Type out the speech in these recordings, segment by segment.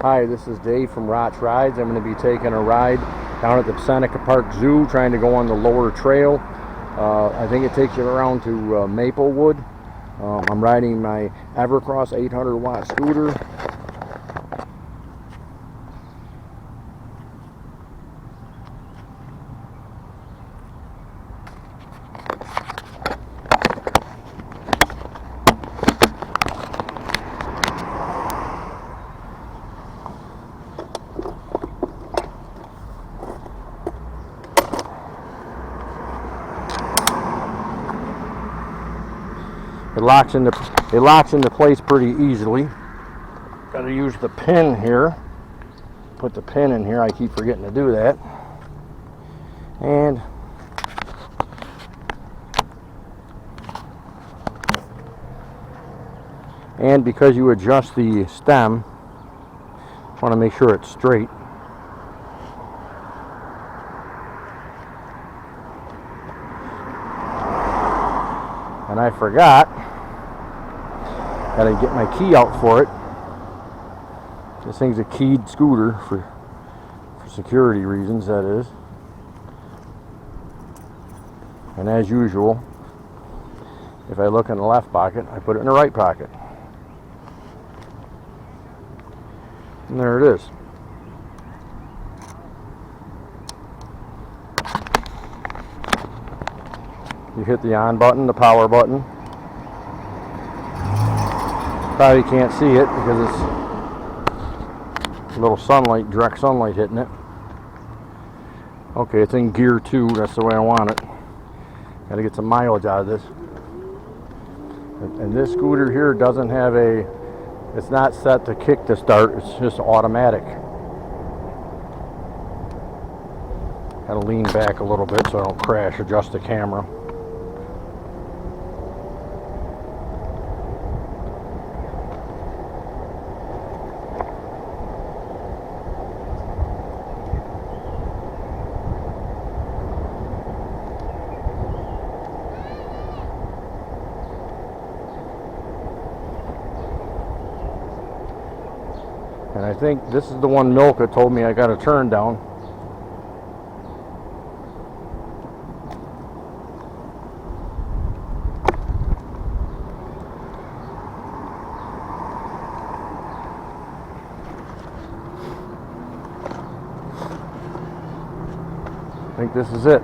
Hi, this is Dave from Rotch Rides. I'm going to be taking a ride down at the Seneca Park Zoo, trying to go on the lower trail. I think it takes you around to Maplewood. I'm riding my Evercross 800 watt scooter. It locks into place pretty easily. Got to use the pin here. Put the pin in here. I keep forgetting to do that. And because you adjust the stem, I want to make sure it's straight. And I forgot. Gotta get my key out for it. This thing's a keyed scooter for security reasons, that is. And as usual, if I look in the left pocket, I put it in the right pocket. And there it is. You hit the on button, the power button. Probably can't see it because it's a little sunlight, direct sunlight hitting it. Okay, it's in gear 2. That's the way I want it. Got to get some mileage out of this. And this scooter here doesn't have it's not set to kick to start. It's just automatic. Got to lean back a little bit so I don't crash. Adjust the camera. And I think this is the one Milka told me I got to turn down. I think this is it.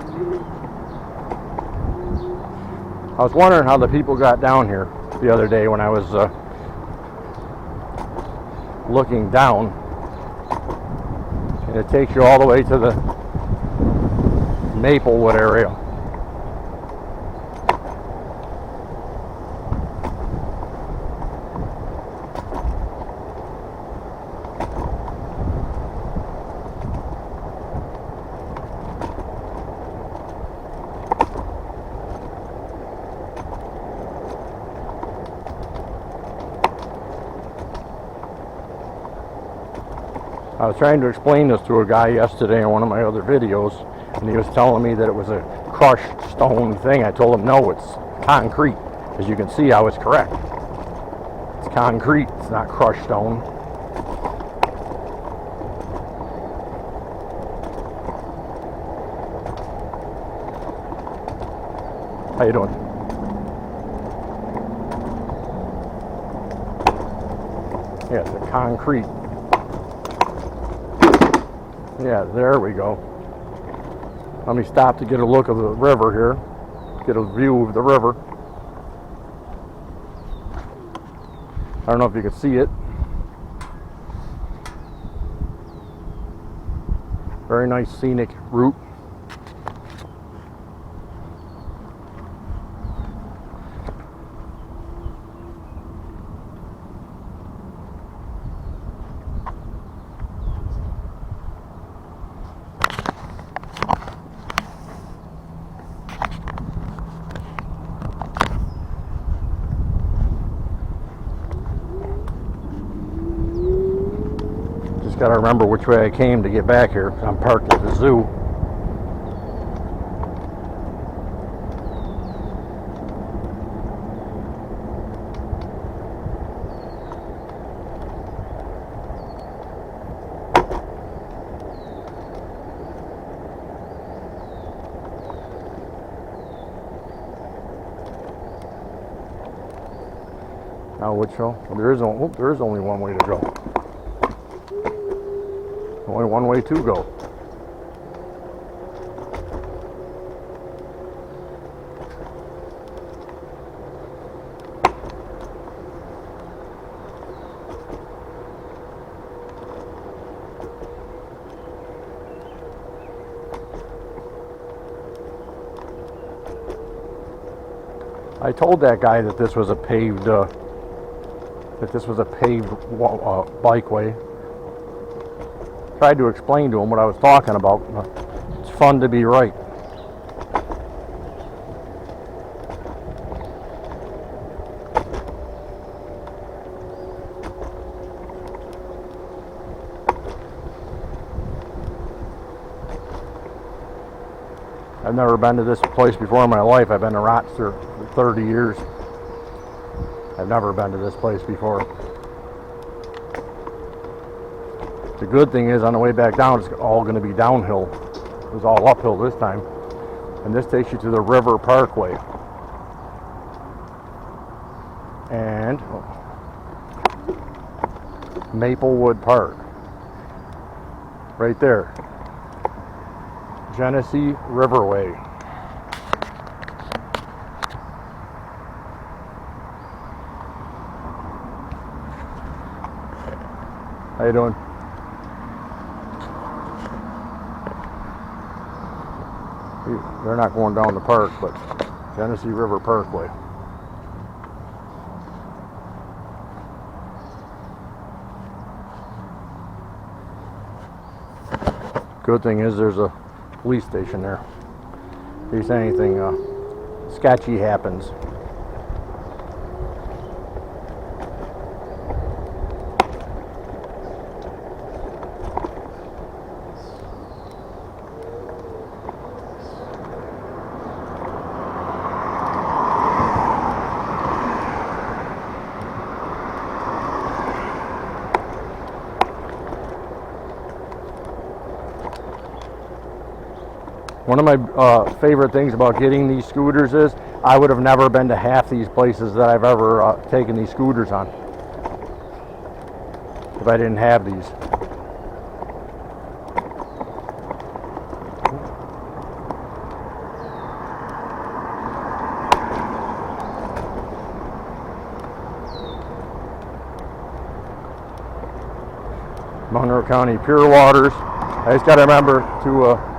I was wondering how the people got down here the other day when I was looking down, and it takes you all the way to the Maplewood area. I was trying to explain this to a guy yesterday in one of my other videos, and he was telling me that it was a crushed stone thing. I told him, no, it's concrete. As you can see, I was correct. It's concrete, it's not crushed stone. How you doing? Yeah, it's a concrete. Yeah, there we go. Let me stop to get a look of the river here. Get a view of the river. I don't know if you can see it. Very nice scenic route. Got to remember which way I came to get back here. I'm parked at the zoo. Now which show? Well, there is only one way to go. Only one way to go. I told that guy that this was a paved bikeway. Tried to explain to him what I was talking about. It's fun to be right. I've never been to this place before in my life. I've been to Rochester for 30 years. I've never been to this place before. The good thing is on the way back down, it's all going to be downhill. It was all uphill this time. And this takes you to the River Parkway. And Maplewood Park. Right there. Genesee Riverway. How you doing? They're not going down the park, but Genesee River Parkway. Good thing is there's a police station there. In case anything sketchy happens. One of my favorite things about getting these scooters is I would have never been to half these places that I've ever taken these scooters on if I didn't have these. Monroe County Pure Waters. I just got to remember to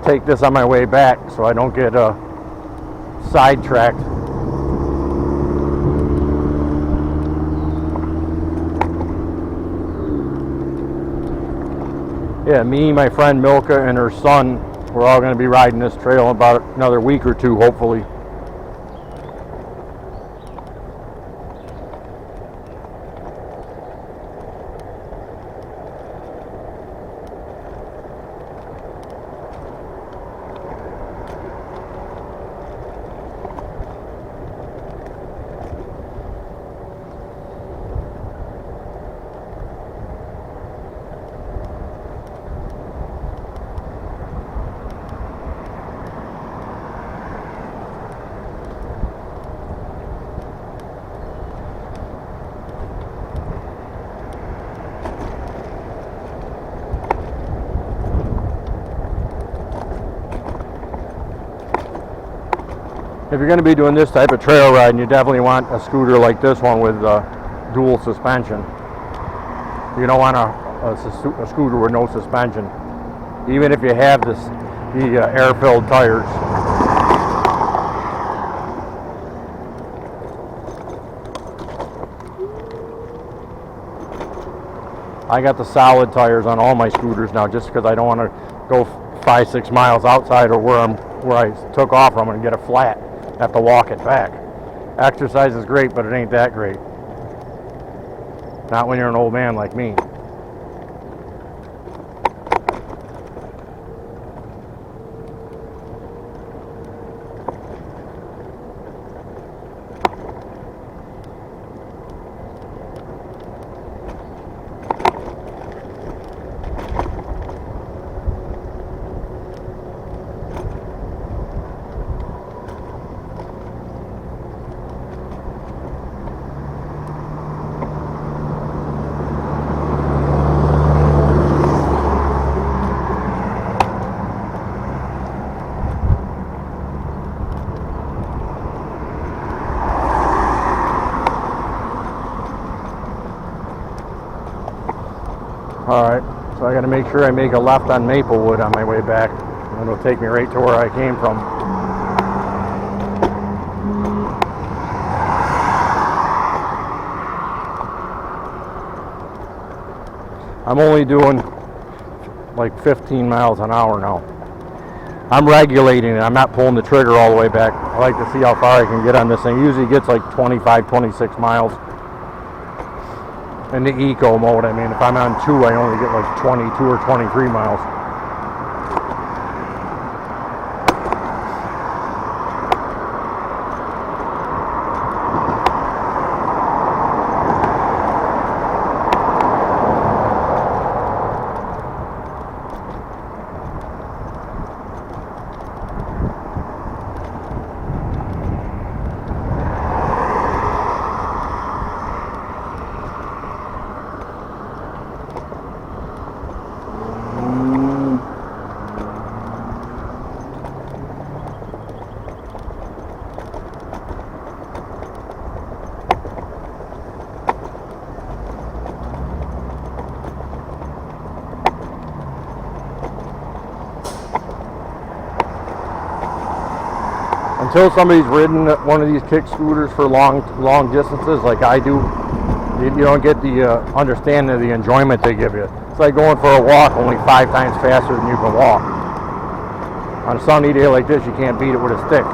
take this on my way back so I don't get sidetracked. Yeah, me, my friend Milka, and her son, we're all going to be riding this trail in about another week or two, hopefully. If you're going to be doing this type of trail riding, you definitely want a scooter like this one with dual suspension. You don't want a scooter with no suspension, even if you have the air-filled tires. I got the solid tires on all my scooters now, just because I don't want to go 5-6 miles outside or where I took off from and get a flat. Have to walk it back. Exercise is great, but it ain't that great. Not when you're an old man like me. Alright, so I gotta make sure I make a left on Maplewood on my way back. And it'll take me right to where I came from. I'm only doing like 15 miles an hour now. I'm regulating it. I'm not pulling the trigger all the way back. I like to see how far I can get on this thing. It usually gets like 25, 26 miles. In the eco mode, I mean, if I'm on 2, I only get like 22 or 23 miles. Until somebody's ridden one of these kick scooters for long distances like I do, you don't get the understanding of the enjoyment they give you. It's like going for a walk only 5 times faster than you can walk. On a sunny day like this, you can't beat it with a stick.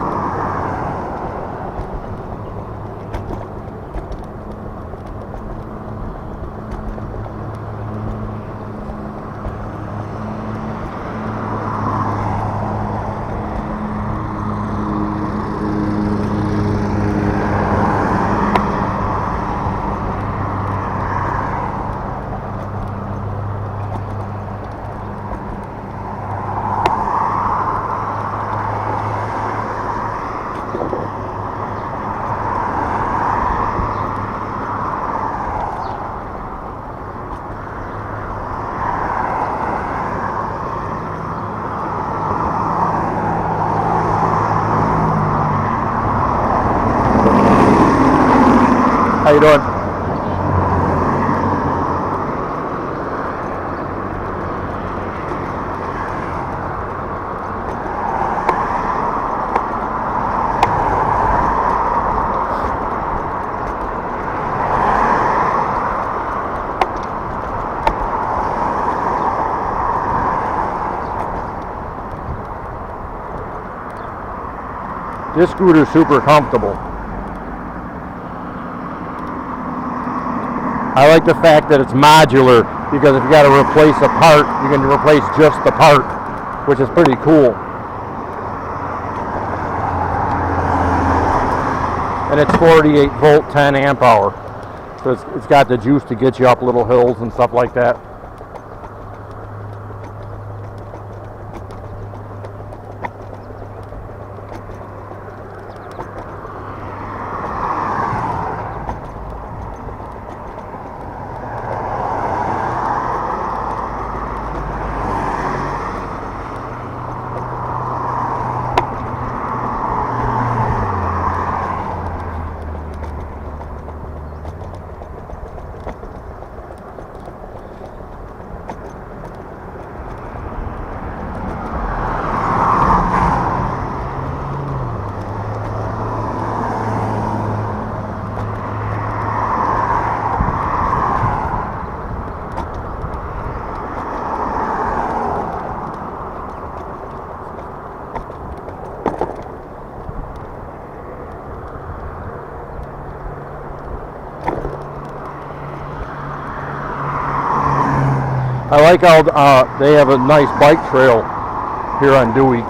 How you doing? This scooter is super comfortable. I like the fact that it's modular, because if you got to replace a part, you can replace just the part, which is pretty cool. And it's 48 volt, 10 amp hour. So it's got the juice to get you up little hills and stuff like that. I like how they have a nice bike trail here on Dewey.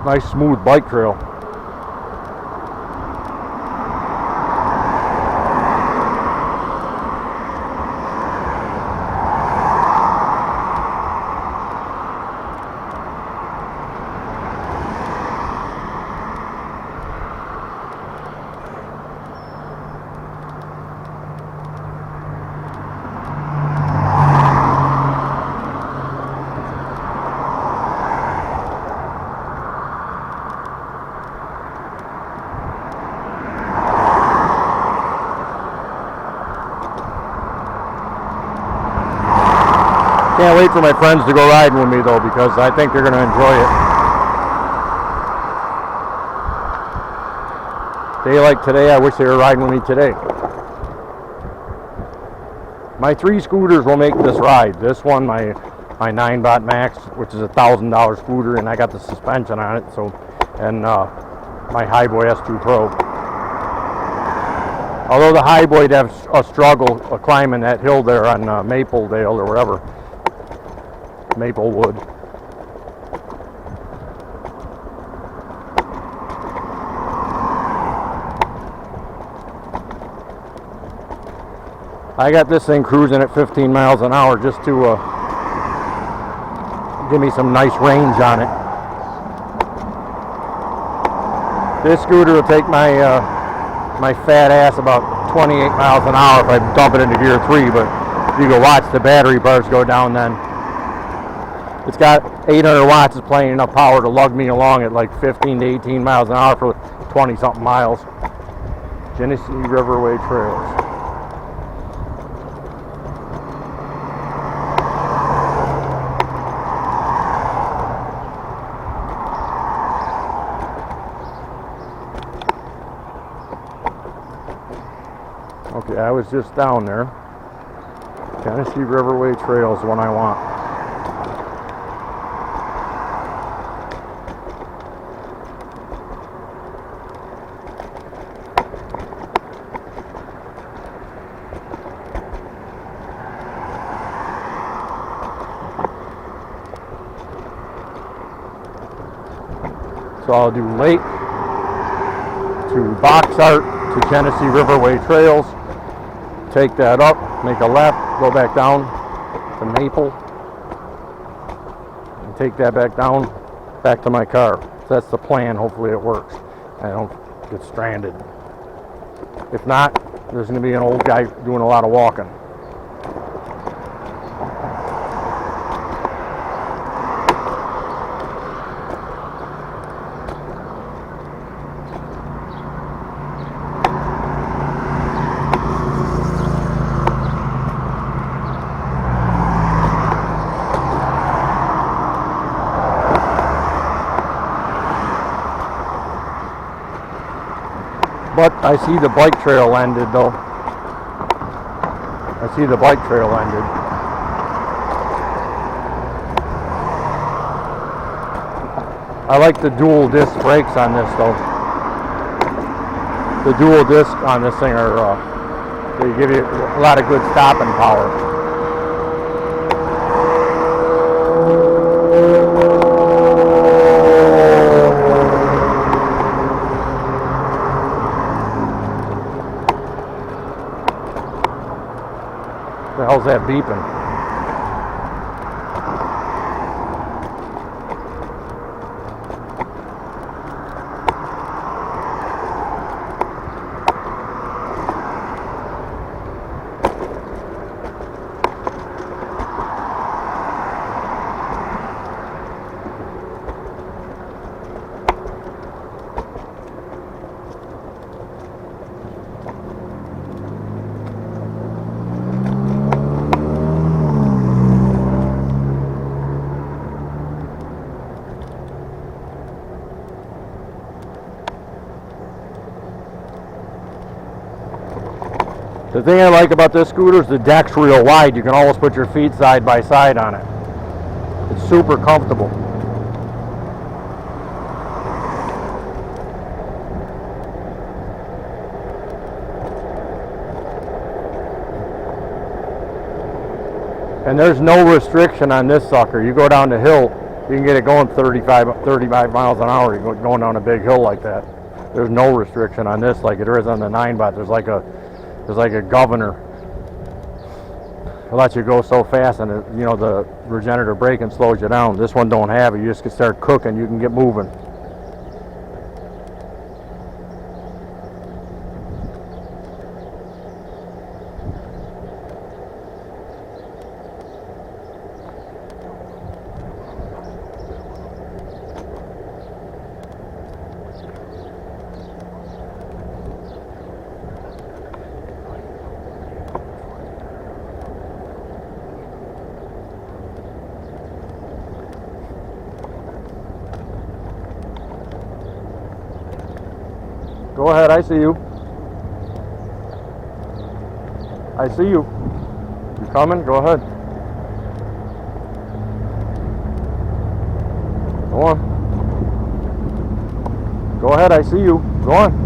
Nice smooth bike trail. Can't wait for my friends to go riding with me though, because I think they're going to enjoy it. Day like today, I wish they were riding with me today. My 3 scooters will make this ride. This one, my 9-bot Max, which is a $1,000 scooter, and I got the suspension on it. So, and my Highboy S2 Pro. Although the Highboy would have a struggle climbing that hill there on Mapledale or whatever, Maplewood. I got this thing cruising at 15 miles an hour just to give me some nice range on it. This scooter will take my my fat ass about 28 miles an hour if I dump it into gear 3, but you can watch the battery bars go down then. It's got 800 watts, it's plenty enough power to lug me along at like 15 to 18 miles an hour for 20 something miles. Genesee Riverway Trails. Okay, I was just down there. Genesee Riverway Trail is the one I want. So I'll do Lake to Box Art to Genesee Riverway Trails. Take that up, make a left, go back down to Maple, and take that back down, back to my car. So that's the plan. Hopefully it works. I don't get stranded. If not, there's going to be an old guy doing a lot of walking. But I see the bike trail ended though. I see the bike trail ended. I like the dual disc brakes on this though. The dual disc on this thing are, they give you a lot of good stopping power. What the hell's that beeping? The thing I like about this scooter is the deck's real wide. You can almost put your feet side by side on it. It's super comfortable. And there's no restriction on this sucker. You go down the hill, you can get it going 35 miles an hour. You're going down a big hill like that. There's no restriction on this like it is on the 9-bot. There's like a governor. It lets you go so fast, and it, you know, the regenerative braking slows you down. This one don't have it. You just can start cooking. You can get moving. Go ahead, I see you. I see you. You coming? Go ahead. Go on. Go ahead, I see you. Go on.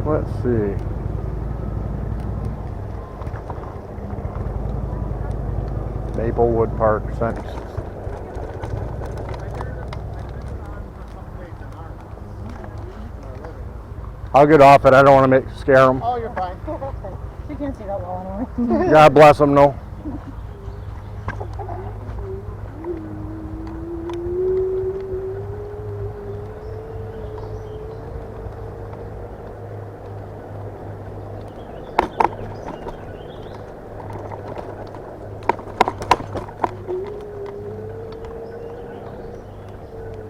Let's see. Maplewood Park, Scenic. I'll get off it. I don't want to scare them. Oh, you're fine. You can't see that well anyway. God bless them, no.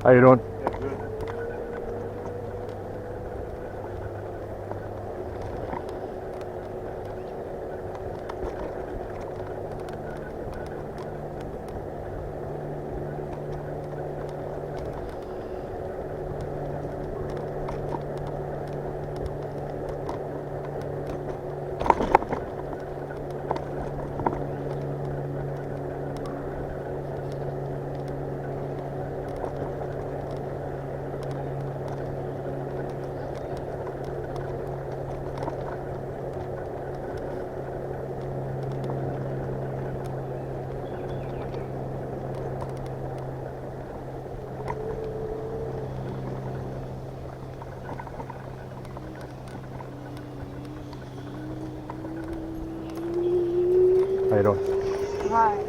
How you doing? Yeah, good. How you doing? Hi.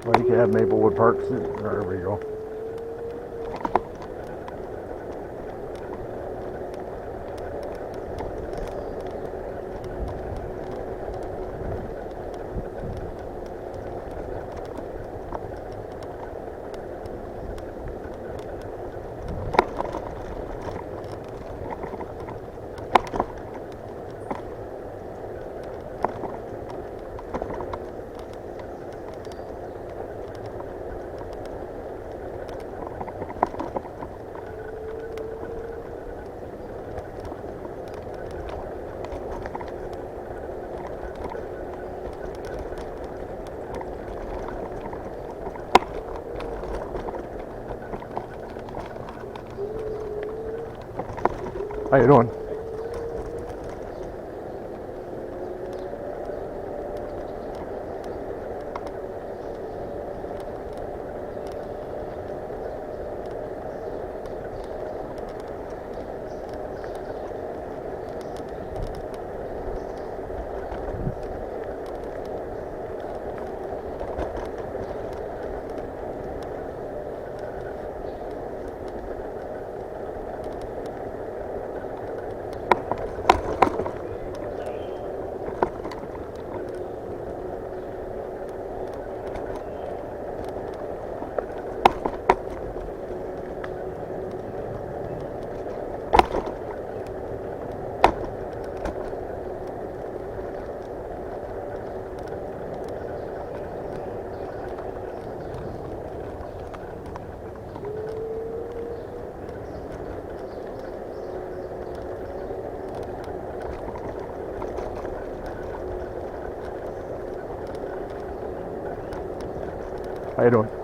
Well, you can have Maplewood Park. There we go. How you doing? How you doing?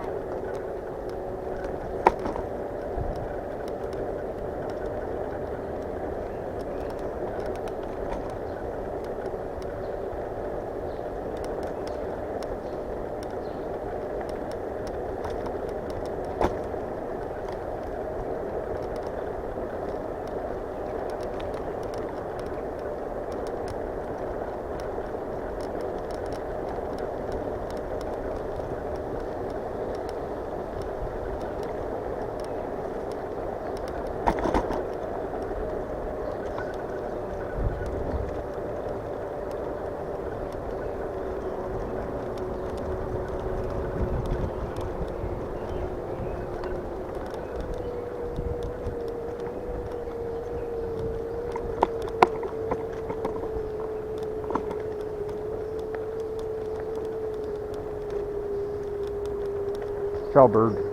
Cowbird.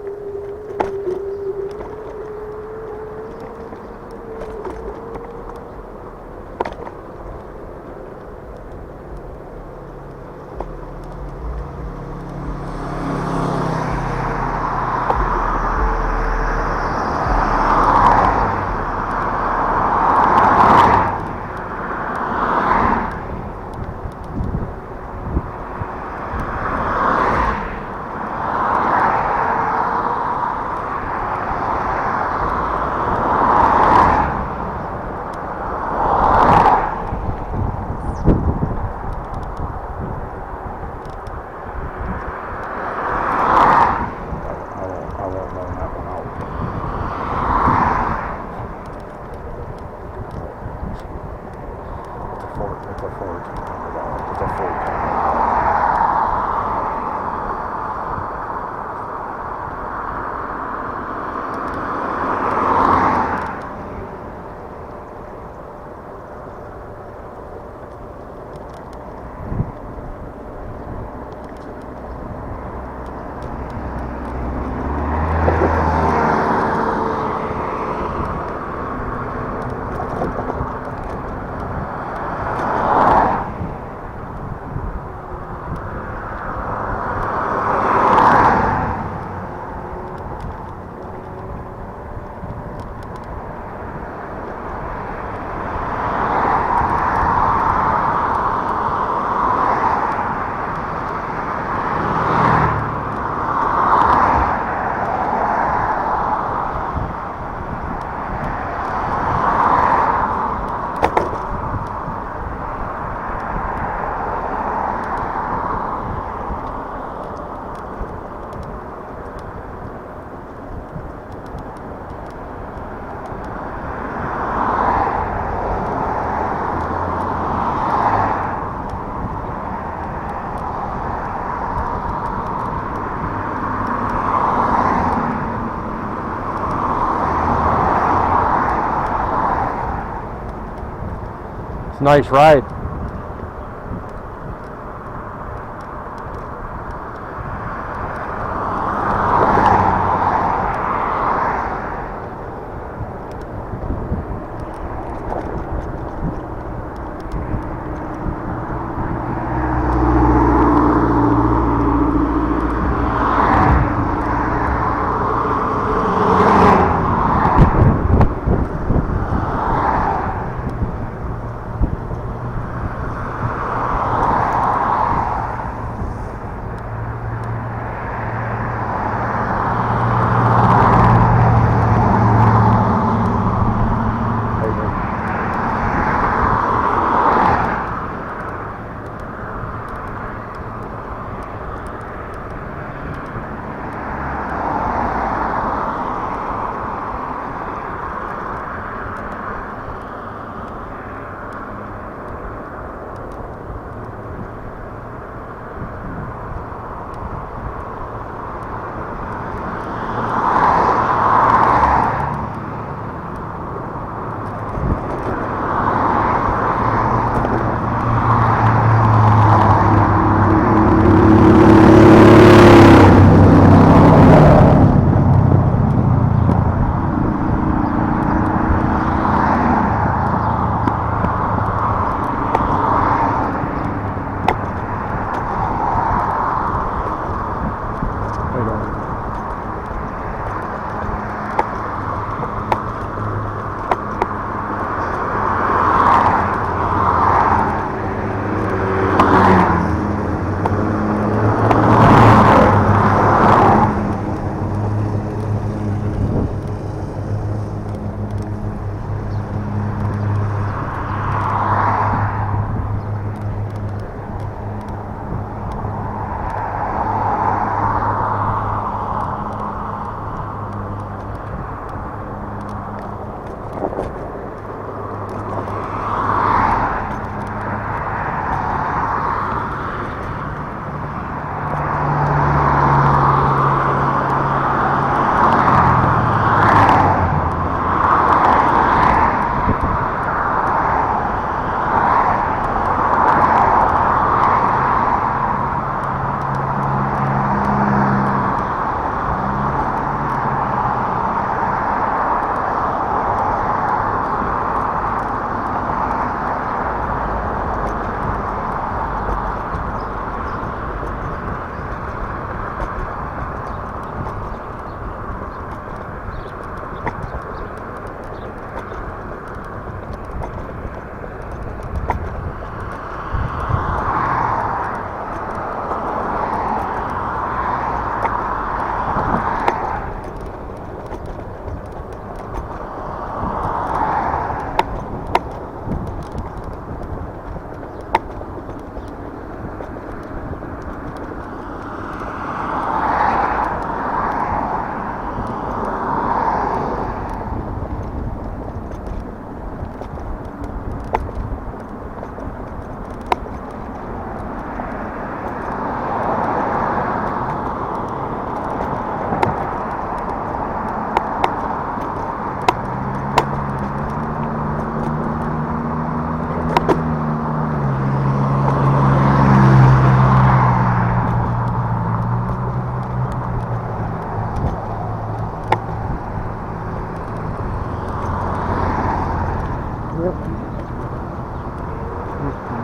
It's a nice ride. Yep.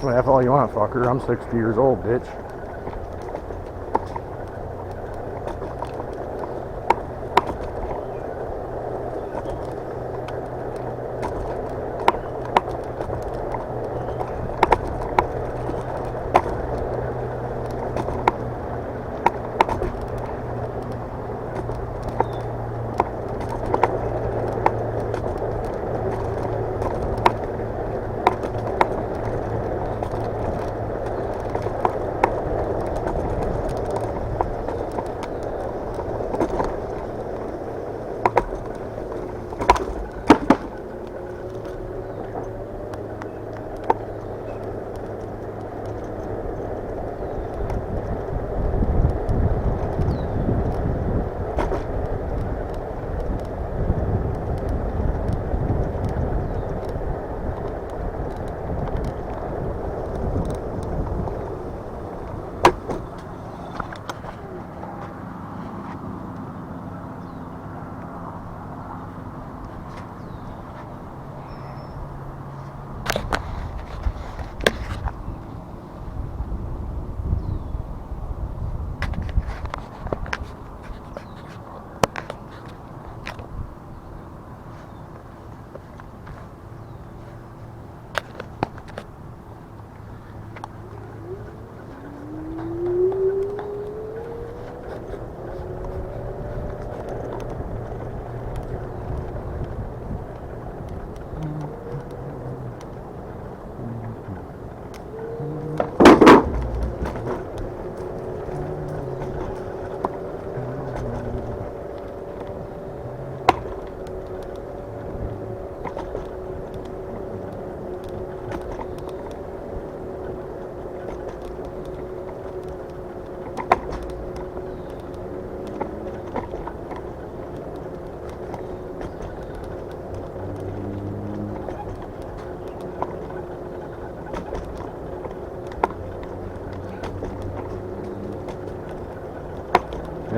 Laugh all you want, fucker. I'm 60 years old, bitch.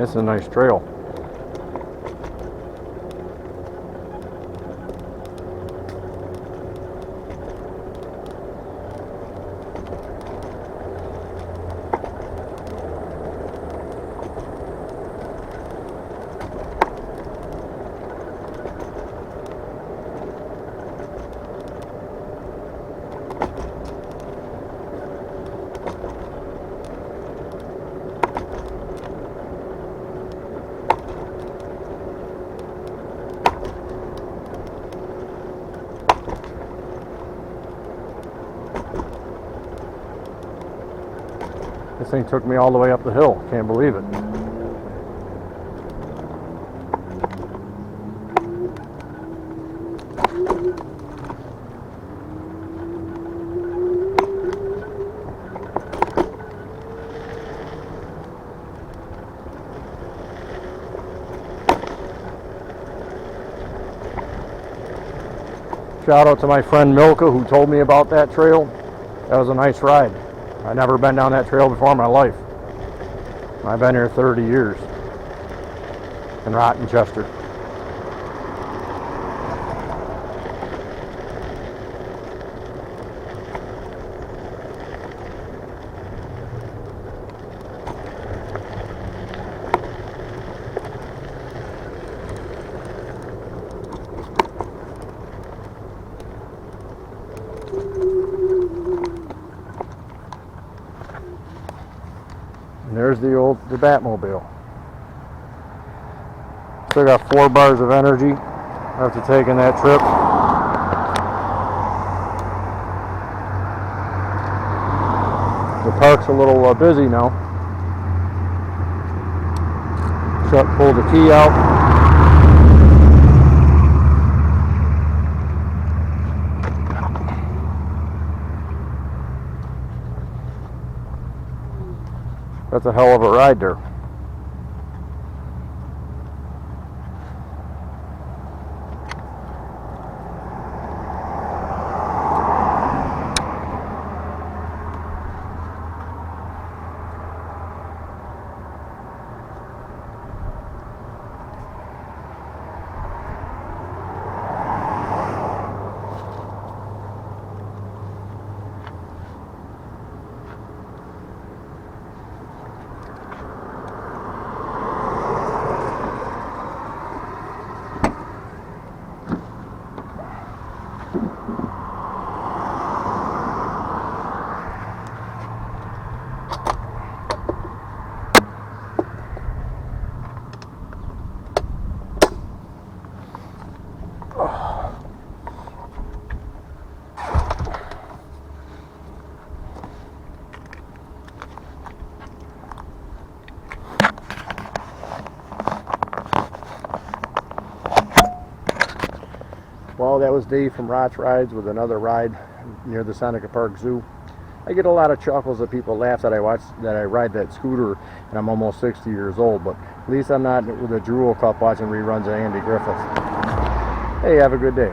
It's a nice trail. This thing took me all the way up the hill. Can't believe it. Shout out to my friend Milka who told me about that trail. That was a nice ride. I've never been down that trail before in my life. I've been here 30 years in Rottenchester. And there's the Batmobile. Still got 4 bars of energy after taking that trip. The park's a little busy now. Pull the key out. That's a hell of a ride there. Well, that was Dave from Rotch Rides with another ride near the Seneca Park Zoo. I get a lot of chuckles that people laugh that I ride that scooter and I'm almost 60 years old, but at least I'm not with a drool cup watching reruns of Andy Griffith. Hey, have a good day.